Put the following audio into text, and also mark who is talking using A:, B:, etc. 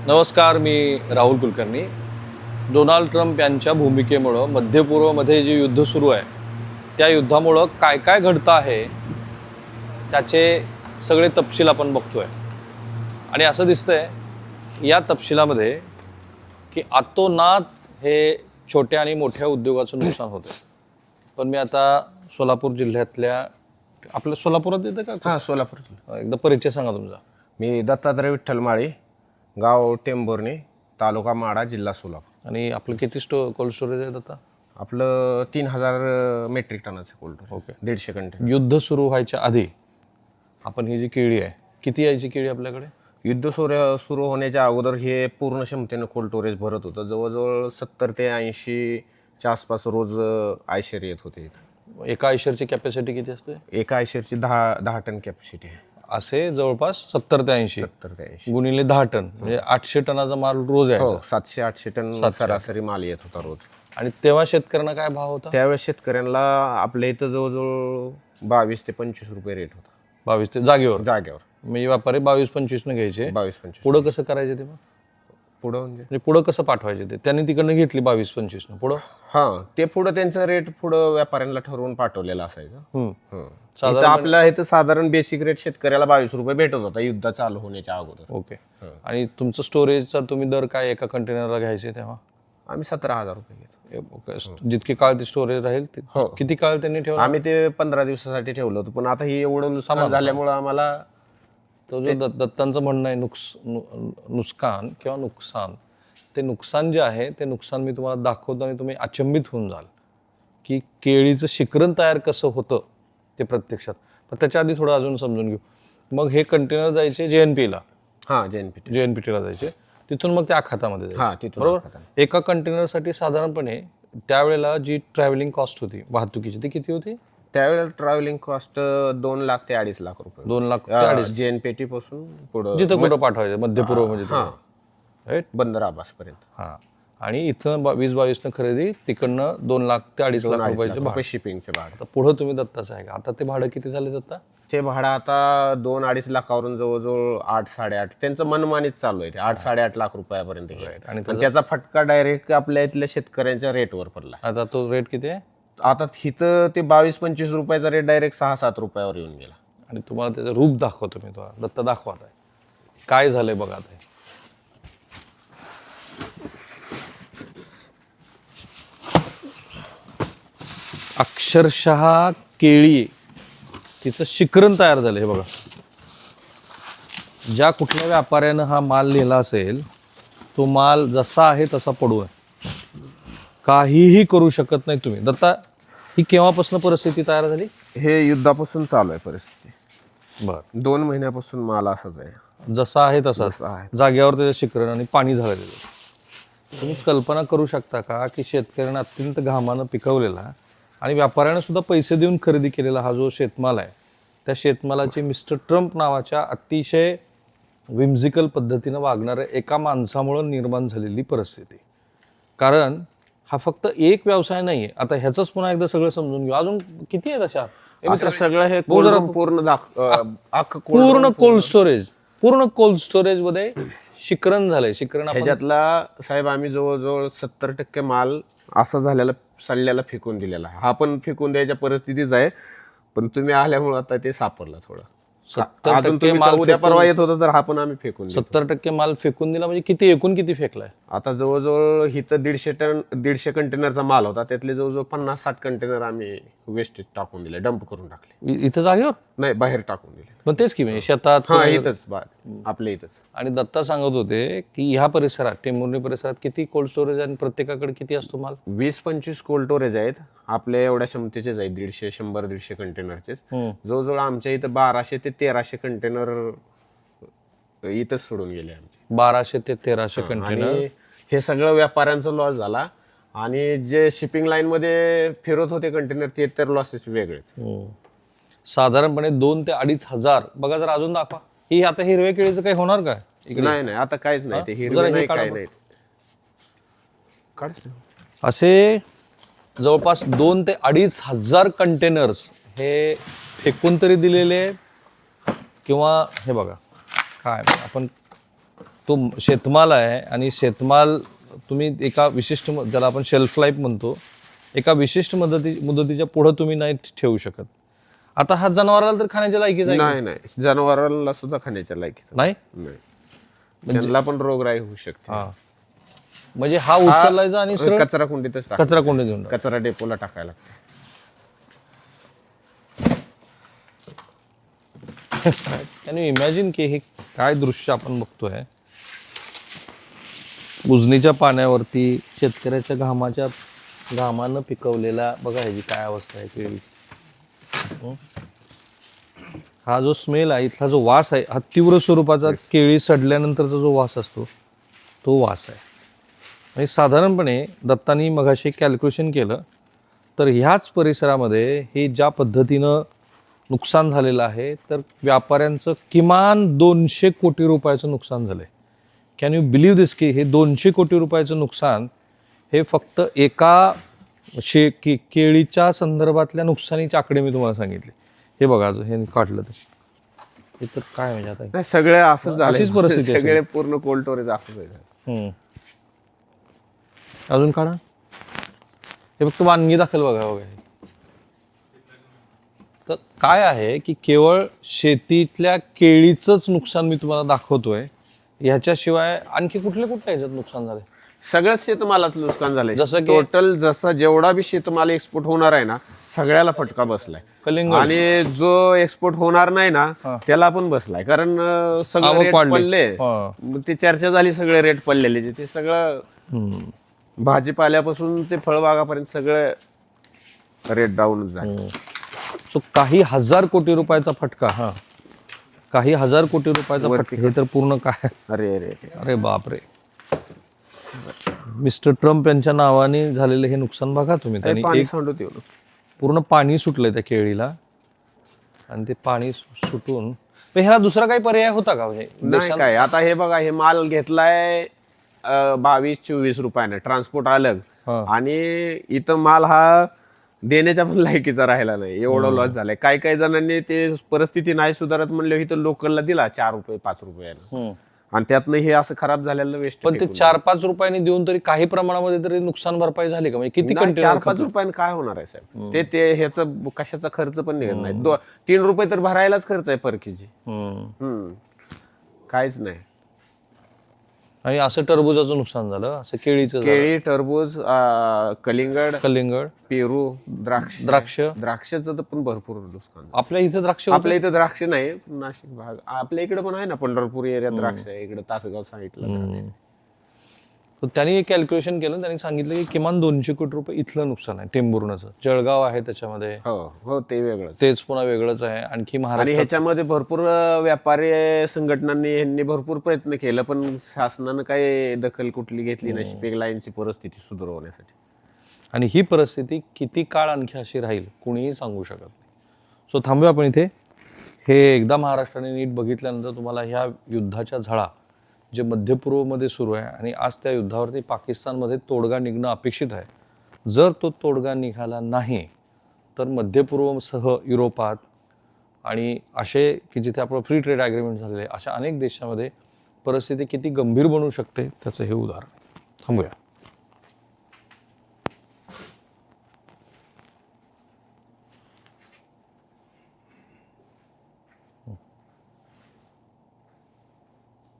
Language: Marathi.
A: नमस्कार, मी राहुल कुलकर्णी. डोनाल्ड ट्रम्प यांच्या भूमिकेमुळं मध्य पूर्वमध्ये जे युद्ध सुरू आहे त्या युद्धामुळं काय काय घडतं आहे त्याचे सगळे तपशील आपण बघतोय. आणि असं दिसतंय या तपशिलामध्ये की अतोनात हे छोट्या आणि मोठ्या उद्योगाचं नुकसान होतं. पण मी आता सोलापूर जिल्ह्यातल्या, आपल्या सोलापुरात येतं का?
B: हां, सोलापूर.
A: एकदा परिचय सांगा तुमचा.
B: मी दत्तात्रय विठ्ठल माळी, गाव टेंभुर्णी, तालुका माढा, जिल्हा सोलापूर.
A: आणि आपलं किती कोल्ड स्टोरेज आहे आता?
B: आपलं 3000 मेट्रिक टनाचं कोल्ड.
A: ओके.
B: 150 कंटेनर.
A: युद्ध सुरू व्हायच्या आधी आपण ही जी केळी आहे, किती यायची केळी आपल्याकडे?
B: युद्ध सुरू होण्याच्या अगोदर हे पूर्ण क्षमतेनं कोल्ड स्टोरेज भरत होतं. जवळजवळ 70 ते 80च्या आसपास रोज आयशर येत होते.
A: एका आयशरची कॅपॅसिटी किती असते?
B: एका आयशरची 10 टन कॅपॅसिटी आहे.
A: असे जवळपास 70 ते 80
B: 70 ते 80
A: गुणिले 10 टन म्हणजे 800 टनाचा माल रोज यायचा.
B: 700-800 टन सरासरी माल येत होता रोज.
A: आणि तेव्हा शेतकऱ्यांना काय भाव होता?
B: त्यावेळेस शेतकऱ्यांना आपल्या इथं जवळजवळ 22 ते 25 रुपये रेट होता
A: 22 ते जागेवर. म्हणजे व्यापारी 22-25 न घ्यायचे.
B: 22-25.
A: पुढं कसं करायचे ते? मग
B: पुढं
A: म्हणजे पुढं कसं पाठवायचे ते? त्यांनी तिकडनं घेतली 22-25 न, पुढं
B: हां, ते पुढं त्यांचं रेट पुढं व्यापाऱ्यांना ठरवून पाठवलेलं असायचं.
A: साधारण
B: आपल्या इथं साधारण बेसिक रेट शेतकऱ्याला 22 रुपये भेटत होता युद्ध चालू होण्याच्या अगोदर.
A: ओके. आणि तुमचं स्टोरेजचा तुम्ही दर काय एका कंटेनरला घ्यायचे तेव्हा?
B: आम्ही 17,000 रुपये घेतो.
A: जितकी काळ ते स्टोरेज राहील किती काळ त्यांनी ठेवलं?
B: आम्ही ते 15 दिवसासाठी ठेवलं होतं, पण आता ही एवढं नुकसान झाल्यामुळं आम्हाला
A: तो जो दत्तांचं म्हणणं आहे नुकसान किंवा नुकसान, ते नुकसान जे आहे ते नुकसान मी तुम्हाला दाखवतो आणि तुम्ही अचंबित होऊन जाल की केळीचं शिकरण तयार कसं होतं ते प्रत्यक्षात. पण त्याच्या आधी थोडं अजून समजून घेऊ. मग हे कंटेनर जायचे JNPला.
B: हां,
A: JNPTला जायचे. तिथून मग त्या खात्यामध्ये जायचे.
B: हां, तिथून
A: बरोबर. एका कंटेनरसाठी साधारणपणे त्यावेळेला जी ट्रॅव्हलिंग कॉस्ट होती वाहतुकीची ती किती होती?
B: त्यावेळेला ट्रॅव्हलिंग कॉस्ट 2 लाख ते 2.5 लाख रुपये.
A: 2 लाख ते 2.5.
B: JNPT पासून पुढं
A: जिथं कुठं पाठवायचं मध्य पूर्व म्हणजे राईट,
B: बंदर आबास पर्यंत.
A: हां. आणि इथं 20-22 खरेदी, तिकडनं 2 लाख ते 2.5 लाख रुपयाचे भाडं.
B: शिपिंगचे भाडं.
A: आता पुढं तुम्ही दत्ताचं आहे का? आता ते भाडं किती झाले दत्ता?
B: ते भाडं आता 2-2.5 लाखावरून जवळजवळ 8-8.5 त्यांचं मनमानीत चालू आहे. ते 8-8.5 लाख रुपयापर्यंत गेले.
A: आणि
B: पण त्याचा फटका डायरेक्ट आपल्या इथल्या शेतकऱ्यांच्या रेटवर पडला.
A: आता तो रेट किती आहे?
B: आता इथं ते 22-25 रुपयाचा रेट डायरेक्ट 6-7 रुपयावर येऊन गेला.
A: आणि तुम्हाला त्याचं रूप दाखवतो मी तुम्हाला. दत्ता दाखवा आता काय झालंय बघा. आता अक्षरशः केळी तिचं शिकरण तयार झालं. हे बघा, ज्या कुठल्या व्यापाऱ्यानं हा माल लिहिला असेल तो माल जसा आहे तसा पडू आहे, काहीही करू शकत नाही तुम्ही. दत्ता, ही केव्हापासून परिस्थिती तयार झाली?
B: हे युद्धापासून चालू आहे परिस्थिती.
A: बरं.
B: 2 महिन्यापासून माल असाच आहे,
A: जसा आहे तसाच
B: आहे.
A: जागेवर त्याचं शिकरण आणि पाणी झालं त्याचं. तुम्ही कल्पना करू शकता का की शेतकऱ्यानं अत्यंत घामानं पिकवलेला आणि व्यापाऱ्यानं सुद्धा पैसे देऊन खरेदी केलेला हा जो शेतमाल आहे, त्या शेतमालाची मिस्टर ट्रम्प नावाच्या अतिशय विम्झिकल पद्धतीनं वागणाऱ्या एका माणसामुळं निर्माण झालेली परिस्थिती. कारण हा फक्त एक व्यवसाय नाही आहे. आता ह्याचंच पुन्हा एकदा सगळं समजून घेऊ. अजून किती आहेत अशा?
B: असं सगळं हे
A: पूर्ण कोल्ड स्टोरेज मध्ये शिकरण झालंय. शिकरण
B: ह्याच्यातला साहेब आम्ही जवळजवळ 70% माल असा झालेला सडल्याला फेकून दिलेला आहे. हा पण फेकून द्यायच्या परिस्थितीच आहे, पण तुम्ही आल्यामुळे आता ते सापडलं थोडं.
A: 70% माल
B: उद्या परवा येत होता तर हा पण आम्ही फेकून
A: 70% माल फेकून दिला म्हणजे किती, एकूण किती फेकलाय?
B: आता जवळजवळ इथं 150 कंटेनरचा माल होता, त्यातले जवळजवळ 50-60 कंटेनर आम्ही वेस्टेज टाकून दिले, डंप करून टाकले.
A: इथं जागेवर
B: नाही, बाहेर टाकून दिले.
A: पण तेच की म्हणजे शेतात
B: इथंच आपल्या इथंच.
A: आणि दत्ता सांगत होते की ह्या परिसरात, टेंभुर्णी परिसरात किती कोल्ड स्टोरेज आणि प्रत्येकाकडे किती असतो माल?
B: 20-25 कोल्ड स्टोरेज आहेत. आपल्या एवढ्या क्षमतेचेच आहेत, 100-150 कंटेनरचेच. जवळजवळ आमच्या इथं 1200 ते 1300 कंटेनर इथंच सोडून गेले आमचे.
A: 1200 ते 1300 कंटेनर.
B: आणि हे सगळं व्यापाऱ्यांचा लॉस झाला. आणि जे शिपिंग लाईन मध्ये फिरत होते कंटेनर ते तर लॉसेस वेगळेच.
A: साधारणपणे 2 ते 2.5 हजार. बघा जरा अजून दाखवा. ही आता हिरव्या केळीचं काही होणार काय?
B: नाही, आता काहीच नाही. ते हिरवे नाही, काय नाही.
A: असे जवळपास 2 ते 2.5 हजार कंटेनर्स हे फेकून तरी दिलेले, किंवा हे बघा काय आपण तो शेतमाल आहे आणि शेतमाल तुम्ही एका विशिष्ट ज्याला आपण शेल्फ लाईफ म्हणतो, एका विशिष्ट मुदतीच्या पुढं तुम्ही नाही ठेवू शकत. आता हा जनावराला तर खाण्याच्या लायकीचा आहे
B: नाही नाही, जनावरांना सुद्धा खाण्याच्या लायकीचा
A: नाही.
B: नाही, त्यांना पण रोगराई होऊ शकते.
A: हा, म्हणजे हा उचलायचा आणि सरळ
B: कचरा कुंडीतच टाकायचा.
A: कचरा कोंडे देऊन
B: कचरा डेपोला टाकायला लागतो.
A: कॅन यू इमॅजिन की हे काय दृश्य आपण बघतोय. उजनीच्या पाण्यावरती शेतकऱ्याच्या घामानं पिकवलेला, बघा ह्याची काय अवस्था आहे केळीची. हा जो स्मेल आहे, इथला जो वास आहे, हा तीव्र स्वरूपाचा केळी सडल्यानंतरचा जो वास असतो तो वास आहे. म्हणजे साधारणपणे दत्तानी मगाशी कॅल्क्युलेशन केलं तर ह्याच परिसरामध्ये हे ज्या पद्धतीनं नुकसान झालेलं आहे, तर व्यापाऱ्यांचं किमान 200 कोटी रुपयाचं नुकसान झालं आहे. कॅन यू बिलीव्ह दिस की हे 200 कोटी रुपयाचं नुकसान हे फक्त एका केळीच्या संदर्भातल्या नुकसानीचे आकडे मी तुम्हाला सांगितले. हे बघा, हे काढलं तर हे तर काय म्हणजे आता
B: नाही, सगळे असंच झालं.
A: अशीच परिस्थिती आहे
B: सगळे पूर्ण कोल्ड स्टोरेज असंच आहे.
A: अजून काढा. हे फक्त वानगी दाखल बघा बघा. तर काय आहे की केवळ शेतीतल्या केळीचंच नुकसान मी तुम्हाला दाखवतोय, ह्याच्याशिवाय आणखी कुठल्या ह्याच्यात नुकसान झालंय.
B: सगळ्याच शेतमालाचं नुकसान झालंय.
A: जसं की-
B: टोटल जसा जेवढा बी शेतमाल एक्सपोर्ट होणार आहे ना, सगळ्याला फटका बसलाय.
A: कलिंगड
B: आणि जो एक्सपोर्ट होणार नाही ना, त्याला पण बसलाय. कारण सगळे
A: आवक
B: रेट
A: वाढली.
B: पडले.
A: हा.
B: मग ती चर्चा झाली, सगळे रेट पडलेले. ते सगळं भाजीपाल्यापासून ते फळबागापर्यंत सगळं रेट डाऊन झाले.
A: सो काही हजार कोटी रुपयाचा फटका. हा, काही हजार कोटी रुपयाचा फटका. हे तर पूर्ण काय,
B: अरे अरे अरे.
A: अरे बापरे. मिस्टर ट्रम्प यांच्या नावाने झालेलं हे नुकसान बघा तुम्ही. त्यांनी
B: पाणी
A: एक
B: सांडू तेवढं.
A: पूर्ण पाणी सुटलंय त्या केळीला आणि ते पाणी सुटून ह्याला दुसरा काही पर्याय होता का म्हणजे
B: नाही काय. आता हे बघा, हे माल घेतलाय 22-24 रुपयाने, ट्रान्सपोर्ट अलग. आणि इथं माल हा देण्याच्या पण लायकीचा राहिला नाही, एवढं लॉस झालाय. काही काही जणांनी ते परिस्थिती नाही सुधारत म्हणले, इथं लोकलला दिला 4 रुपये 5 रुपयानं, आणि त्यातनं हे असं खराब झालेलं वेस्ट.
A: पण ते 4-5 रुपयांनी देऊन तरी काही प्रमाणामध्ये तरी नुकसान भरपाई झाली का? म्हणजे किती कंटेनर
B: 4-5 रुपयानं काय होणार आहे साहेब? ते ह्याचं कशाचा खर्च पण निघत नाही. 3 रुपये तर भरायलाच खर्च आहे पर केजी. काहीच नाही.
A: आणि असं टरबुजाचं नुकसान झालं, असं केळीचं झालं.
B: केळी, टरबूज, कलिंगड, पेरू, द्राक्षाचं तर पण भरपूर नुकसान.
A: आपल्या इथं द्राक्ष,
B: आपल्या इथं द्राक्ष नाही, नाशिक भाग आपल्या इकडे पण आहे ना, पंढरपूर एरियात द्राक्ष आहे, इकडे तासगाव सांगितलं.
A: तर त्यांनी एक कॅल्क्युलेशन केलं. त्यांनी सांगितलं की किमान 200 कोटी रुपये इथलं नुकसान आहे टेंभुर्णचं. जळगाव आहे त्याच्यामध्ये.
B: हो हो, ते वेगळं,
A: तेच पुन्हा वेगळंच आहे. आणखी
B: आणि
A: महाराष्ट्र
B: ह्याच्यामध्ये भरपूर व्यापारी संघटनांनी यांनी भरपूर प्रयत्न केला, पण शासनानं काही दखल कुठली घेतली नाही पीक लाईनची परिस्थिती सुधारवण्यासाठी.
A: आणि ही परिस्थिती किती काळ आणखी अशी राहील कुणीही सांगू शकत नाही. सो थांबूया आपण इथे. हे एकदा महाराष्ट्राने नीट बघितल्यानंतर तुम्हाला ह्या युद्धाच्या झळा जे मध्यपूर्वमध्ये सुरू आहे, आणि आज त्या युद्धावरती पाकिस्तानमध्ये तोडगा निघणं अपेक्षित आहे. जर तो तोडगा निघाला नाही तर मध्यपूर्वसह युरोपात आणि असे की जिथे आपलं फ्री ट्रेड ॲग्रीमेंट झालेले अशा अनेक देशामध्ये परिस्थिती किती गंभीर बनू शकते त्याचं हे उदाहरण. थांबूया.